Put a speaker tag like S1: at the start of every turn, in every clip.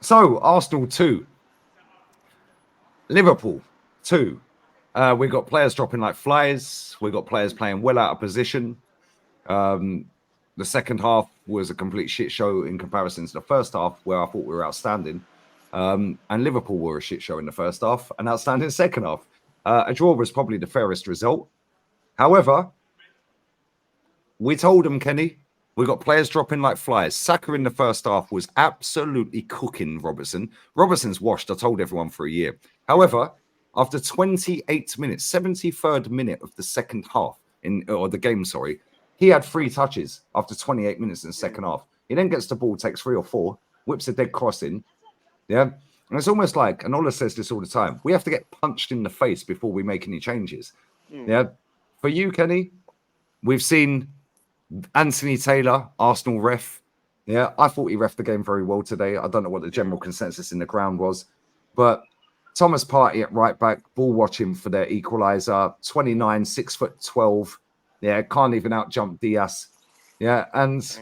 S1: So Arsenal 2, Liverpool 2. We got players dropping like flies. We got players playing well out of position. The second half was a complete shit show in comparison to the first half, where I thought we were outstanding. And Liverpool were a shit show in the first half, and outstanding second half. A draw was probably the fairest result. However, we told them, Kenny, we got players dropping like flies. Saka in the first half was absolutely cooking Robertson. Robertson's washed. I told everyone for a year. However, after 28 minutes, 73rd minute of the second half, or the game, sorry, he had 3 touches after 28 minutes in the second half. He then gets the ball, takes 3 or 4, whips a dead cross in. Yeah. And it's almost like, and Ola says this all the time, we have to get punched in the face before we make any changes. Yeah. For you, Kenny, we've seen Anthony Taylor, Arsenal ref. Yeah, I thought he reffed the game very well today. I don't know what the general consensus in the ground was, but Thomas Partey at right back, ball watching for their equaliser, 29, 6'12". Yeah, can't even out jump Diaz. Yeah, and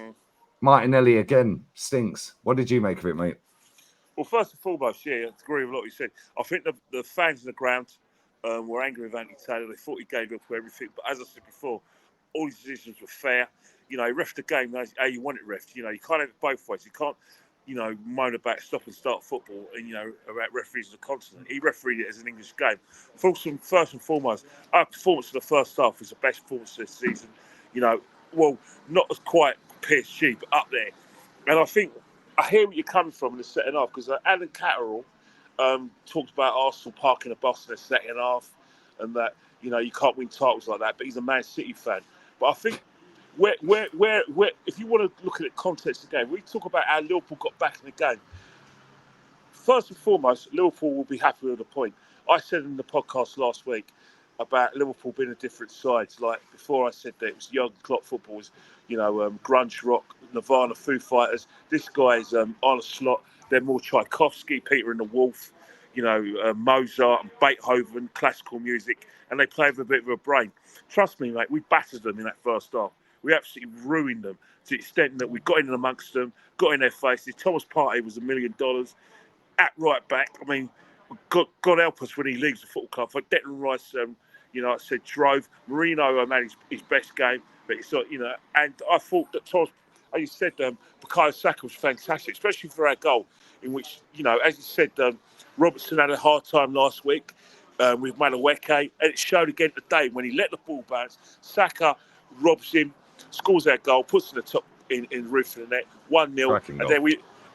S1: Martinelli again stinks. What did you make of it, mate?
S2: Well, first and foremost, yeah, I agree with what you said. I think the fans in the ground were angry with Anthony Taylor. They thought he gave up for everything. But as I said before, all his decisions were fair. You know, he refed the game how you want it refed. You know, you can't have it both ways. You can't, moan about stop and start football and, about referees as a continent. He refereed it as an English game. First and foremost, our performance in the first half was the best performance this season. Well, not as quite PSG, but up there. And I think I hear where you're coming from in the second half because Alan Catterall talked about Arsenal parking a bus in the second half and that, you can't win titles like that. But he's a Man City fan. But I think where if you want to look at the context of the game, we talk about how Liverpool got back in the game. First and foremost, Liverpool will be happy with the point. I said in the podcast last week about Liverpool being a different side. Like before, I said that it was Jurgen Klopp football, was grunge rock, Nirvana, Foo Fighters. This guy's Arne Slot. They're more Tchaikovsky, Peter and the Wolf, Mozart and Beethoven, classical music, and they play with a bit of a brain. Trust me, mate, we battered them in that first half. We absolutely ruined them to the extent that we got in amongst them, got in their faces. Thomas Partey was $1 million at right back. I mean, God help us when he leaves the football club. For Declan Rice, I said drove. Mourinho had his best game, but it's not, and I thought that Thomas, as you said, Bukayo Saka was fantastic, especially for our goal, in which, as you said, Robertson had a hard time last week with Madueke, and it showed again today when he let the ball bounce. Saka robs him, scores our goal, puts in the top in the roof of the net, 1-0,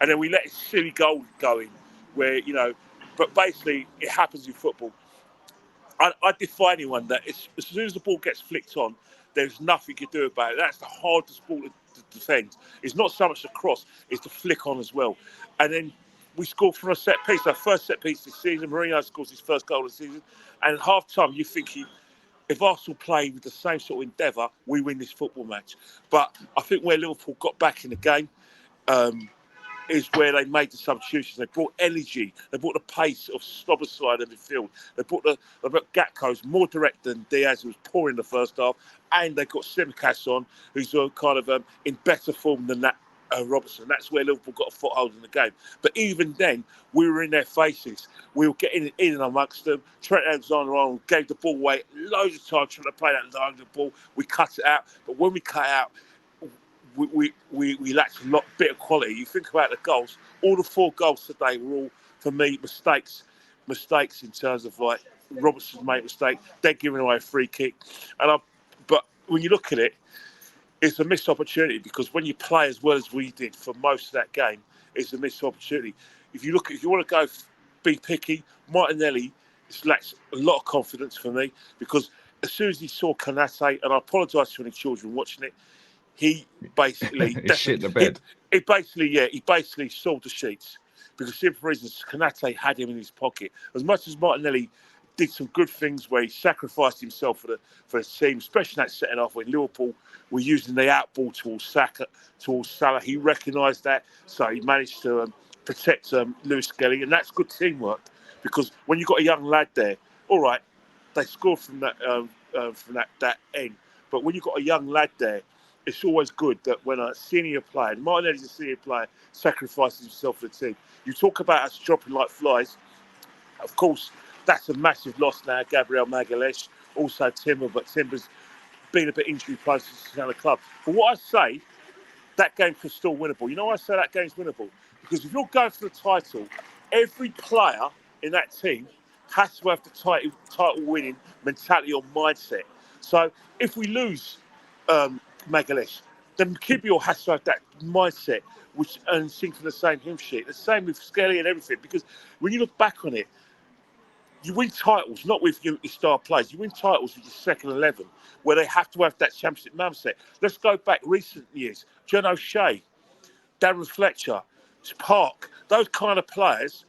S2: and then we let a silly goal go in, where but basically it happens in football. I defy anyone that as soon as the ball gets flicked on, there's nothing you can do about it. That's the hardest ball to defend. It's not so much the cross, it's the flick on as well. And then we scored from a set piece, our first set piece this season. Mourinho scores his first goal of the season. And at half time, you think if Arsenal play with the same sort of endeavour, we win this football match. But I think where Liverpool got back in the game, is where they made the substitutions. They brought energy. They brought the pace of Sloboside of the field. They brought Gatko's more direct than Diaz, who was poor in the first half, and they got Tsimikas on, who's kind of in better form than that Robertson. That's where Liverpool got a foothold in the game. But even then, we were in their faces. We were getting in and amongst them. Trent Alexander-Arnold gave the ball away loads of times trying to play that long ball. We cut it out. But when we cut out, we lacked a bit of quality. You think about the goals, all the 4 goals today were all, for me, mistakes in terms of like Robertson's made a mistake, they're giving away a free kick. But when you look at it, it's a missed opportunity because when you play as well as we did for most of that game, it's a missed opportunity. If you want to go be picky, Martinelli lacks a lot of confidence for me because as soon as he saw Konate, and I apologise to any children watching it, he basically
S1: shit the bed.
S2: He basically sold the sheets because simple reasons Konate had him in his pocket. As much as Martinelli did some good things where he sacrificed himself for the team, especially in that setting off when Liverpool were using the outball towards Salah. He recognised that, so he managed to protect Lewis Skelly, and that's good teamwork because when you've got a young lad there, all right, they scored from that end, but when you've got a young lad there, it's always good that when a senior player, Martinelli's a senior player, sacrifices himself for the team. You talk about us dropping like flies. Of course, that's a massive loss now. Gabriel Magalhaes, also Timber, but Timber's been a bit injury prone since he's out of the club. But what I say, that game was still winnable. You know why I say that game's winnable? Because if you're going for the title, every player in that team has to have the title winning mentality or mindset. So if we lose Magalhaes, then Kibio has to have that mindset, which and sing from the same hymn sheet. The same with Skelly and everything. Because when you look back on it, you win titles not with your star players. You win titles with your second 11, where they have to have that championship mindset. Let's go back recent years. John O'Shea, Darren Fletcher, Park, those kind of players,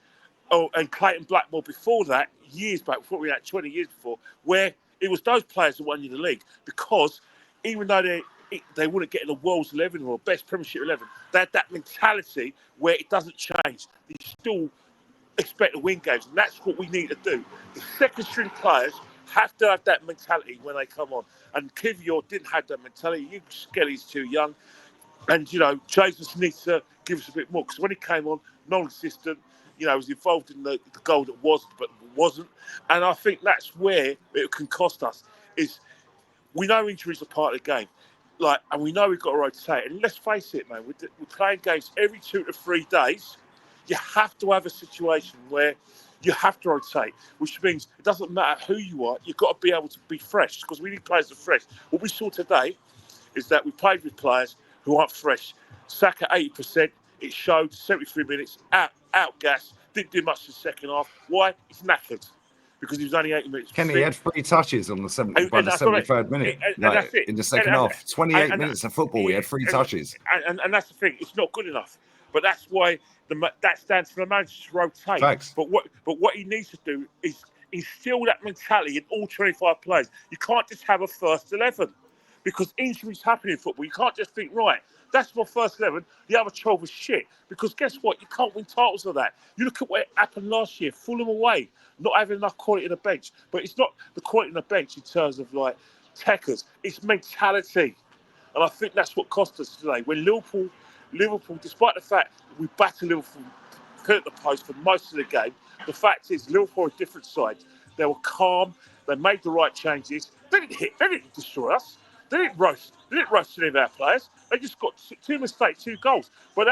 S2: and Clayton Blackmore before that, years back, before we had 20 years before, where it was those players that won you the league. Because even though they wouldn't get in the world's 11 or best Premiership 11, they had that mentality where it doesn't change. You still expect to win games, and that's what we need to do. The second string players have to have that mentality when they come on, and Kivior didn't have that mentality. You Skelly's too young, and Jesus needs to give us a bit more, because when he came on, non-existent, was involved in the goal that was but wasn't, and I think that's where it can cost us. Is we know injuries are part of the game, and we know we've got to rotate. And let's face it, man, we're playing games every 2 to 3 days. You have to have a situation where you have to rotate, which means it doesn't matter who you are, you've got to be able to be fresh, because we need players that are fresh. What we saw today is that we played with players who aren't fresh. Saka 80%, it showed, 73 minutes, out gas, didn't do much in the second half. Why? He's knackered, because he was only 80 minutes.
S1: Kenny had 3 touches on the 73rd minute.
S2: And that's it.
S1: In the second half, 28 minutes of football, we had 3 touches.
S2: And that's the thing. It's not good enough. But that's why that stands for the manager to rotate.
S1: Facts.
S2: But what he needs to do is instill that mentality in all 25 players. You can't just have a first 11, because injuries happen in football. You can't just think, right, that's my first 11, the other 12 was shit. Because guess what? You can't win titles on that. You look at what happened last year, Fulham away, not having enough quality in the bench. But it's not the quality in the bench in terms of techers. It's mentality. And I think that's what cost us today. When Liverpool, despite the fact we battered Liverpool at the post for most of the game, the fact is Liverpool are a different side. They were calm. They made the right changes. They didn't destroy us. They didn't roast any of our players. They just got 2 mistakes, 2 goals. But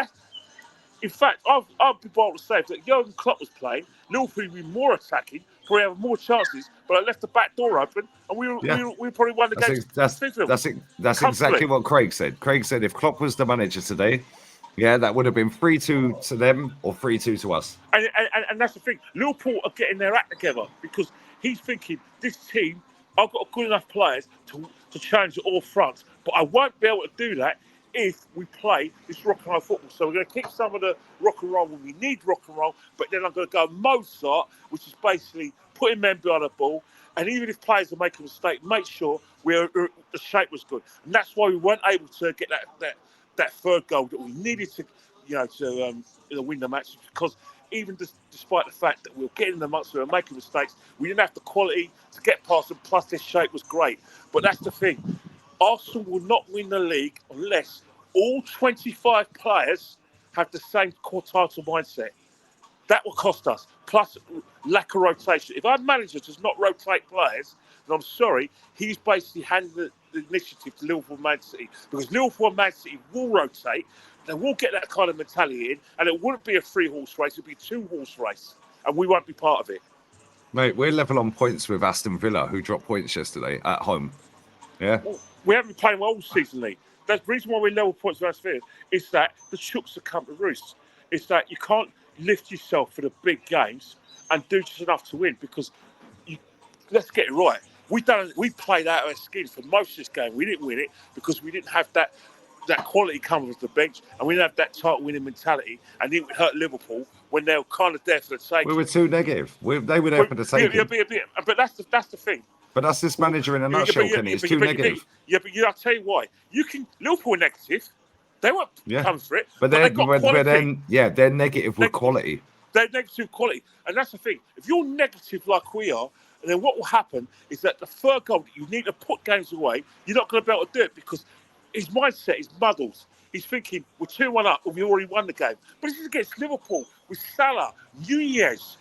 S2: in fact, I'd be bold to say that Jurgen Klopp was playing, Liverpool would be more attacking, probably have more chances, but I left the back door open, and we probably won the game.
S1: That's exactly what Craig said. Craig said if Klopp was the manager today, that would have been 3-2 to them or 3-2 to us.
S2: And that's the thing. Liverpool are getting their act together, because he's thinking, this team, I've got good enough players to challenge at all fronts, but I won't be able to do that if we play this rock and roll football. So we're going to keep some of the rock and roll when we need rock and roll, but then I'm going to go Mozart, which is basically putting men behind the ball, and even if players are making a mistake, make sure the shape was good. And that's why we weren't able to get that third goal that we needed to win the match, because even despite the fact that we were getting the months, we were making mistakes, we didn't have the quality to get past them, plus their shape was great. But that's the thing. Arsenal will not win the league unless all 25 players have the same core title mindset. That will cost us, plus lack of rotation. If our manager does not rotate players, then I'm sorry, he's basically handed the initiative to Liverpool and Man City, because Liverpool and Man City will rotate, they will get that kind of mentality in, and it wouldn't be a 3-horse race, it would be a 2-horse race, and we won't be part of it.
S1: Mate, we're level on points with Aston Villa, who dropped points yesterday at home. Yeah?
S2: Well, we haven't been playing well all season, Lee. The reason why we level points with Aston Villa is that the chooks have come to roost. It's that you can't lift yourself for the big games and do just enough to win, because let's get it right. We played out of our skins for most of this game. We didn't win it because we didn't have that quality coming off the bench, and we didn't have that title-winning mentality, and it would hurt Liverpool when they were kind of there for the taking.
S1: We were too negative. They were there for the taking.
S2: But that's the thing.
S1: But that's this manager in a nutshell, Kenny. It's too negative.
S2: But I'll tell you why. Liverpool were negative. They weren't coming for it.
S1: But they're negative with quality.
S2: They're negative with quality. And that's the thing. If you're negative like we are, then what will happen is that the third goal that you need to put games away, you're not going to be able to do it, because his mindset is muddled. He's thinking we're 2-1 up and we already won the game. But this is against Liverpool with Salah, Nunez,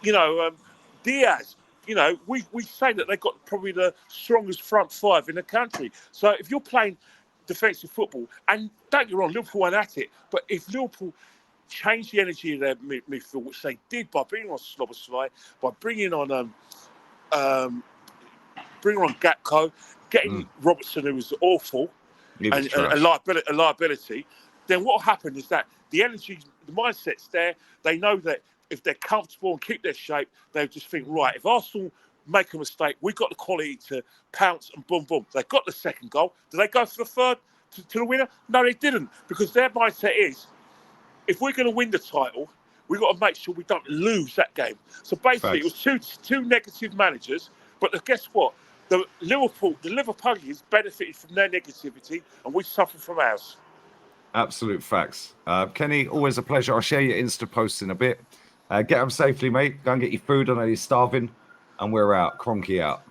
S2: Diaz. We say that they've got probably the strongest front five in the country. So if you're playing defensive football, and don't get me wrong, Liverpool weren't at it, but if Liverpool change the energy of their midfield, which they did by bringing on Szoboszlai, by bringing on Gakpo, getting Robertson, who was awful, and a liability, then what happened is that the energy, the mindset's there. They know that if they're comfortable and keep their shape, they'll just think, right, if Arsenal make a mistake, we've got the quality to pounce and boom, boom. They got the second goal. Did they go for the third to the winner? No, they didn't, because their mindset is, if we're going to win the title, we've got to make sure we don't lose that game. So basically, It was two negative managers, but guess what? The Liverpoolians benefited from their negativity, and we suffered from ours.
S1: Absolute facts. Kenny, always a pleasure. I'll share your Insta posts in a bit. Get them safely, mate. Go and get your food. I know you're starving. And we're out. Cronky out.